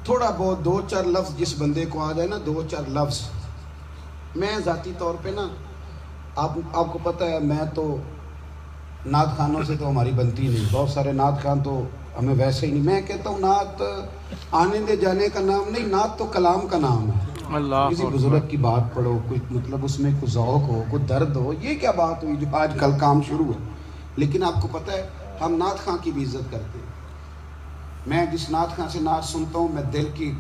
تھوڑا بہت دو چار لفظ جس بندے کو آ جائے نا، دو چار لفظ. میں ذاتی طور پہ نا آپ کو پتہ ہے، میں تو نعت خانوں سے تو ہماری بنتی نہیں. بہت سارے نعت خان تو ہمیں ویسے ہی نہیں. میں کہتا ہوں نعت آنے دے جانے کا نام نہیں، نعت تو کلام کا نام ہے. کسی بزرگ کی بات پڑھو، کوئی مطلب اس میں کوئی ذوق ہو، کوئی درد ہو. یہ کیا بات ہوئی جو آج کل کام شروع ہے؟ لیکن آپ کو پتہ ہے ہم نعت خان کی بھی عزت کرتے ہیں. میں جس نعت خان سے نعت سنتا ہوں، میں دل کی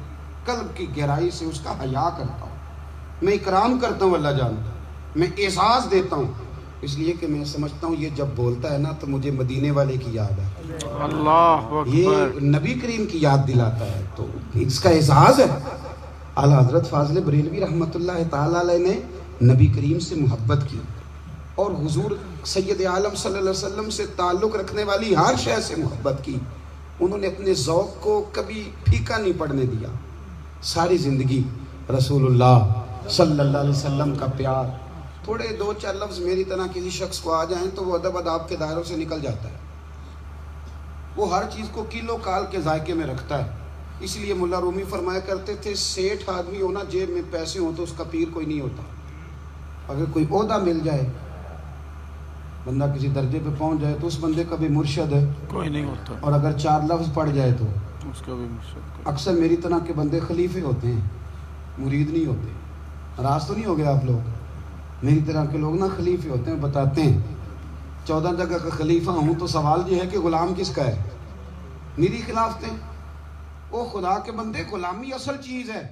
قلب کی گہرائی سے اس کا حیا کرتا ہوں، میں اکرام کرتا ہوں. اللہ جانتا، میں اعزاز دیتا ہوں، اس لیے کہ میں سمجھتا ہوں یہ جب بولتا ہے نا تو مجھے مدینے والے کی یاد ہے. اللہ اکبر. یہ نبی کریم کی یاد دلاتا ہے، تو اس کا اعزاز ہے. اعلیٰ حضرت فاضل بریلوی رحمۃ اللہ تعالیٰ علیہ نے نبی کریم سے محبت کی، اور حضور سید عالم صلی اللہ علیہ وسلم سے تعلق رکھنے والی ہر شے سے محبت کی. انہوں نے اپنے ذوق کو کبھی پھیکا نہیں پڑنے دیا. ساری زندگی رسول اللہ صلی اللہ علیہ وسلم کا پیار. تھوڑے دو چار لفظ میری طرح کسی شخص کو آ جائیں تو وہ ادب اداب کے دائروں سے نکل جاتا ہے. وہ ہر چیز کو کیلو کال کے ذائقے میں رکھتا ہے. اس لیے ملا رومی فرمایا کرتے تھے، سیٹھ آدمی ہونا جیب میں پیسے ہوں تو اس کا پیر کوئی نہیں ہوتا. اگر کوئی عہدہ مل جائے، بندہ کسی درجے پہ پہنچ جائے تو اس بندے کا بھی مرشد ہے کوئی نہیں ہوتا، اور اگر چار لفظ پڑھ جائے تو اس کا بھی مرشد. اکثر میری طرح کے بندے خلیفے ہوتے ہیں، مرید نہیں ہوتے. ناراض تو نہیں ہو گئے آپ لوگ؟ میری طرح کے لوگ نا خلیفے ہوتے ہیں، بتاتے ہیں 14 جگہ کا خلیفہ ہوں تو سوال یہ ہے کہ غلام کس کا ہے؟ میری خلافتیں. او خدا کے بندے، غلامی اصل چیز ہے.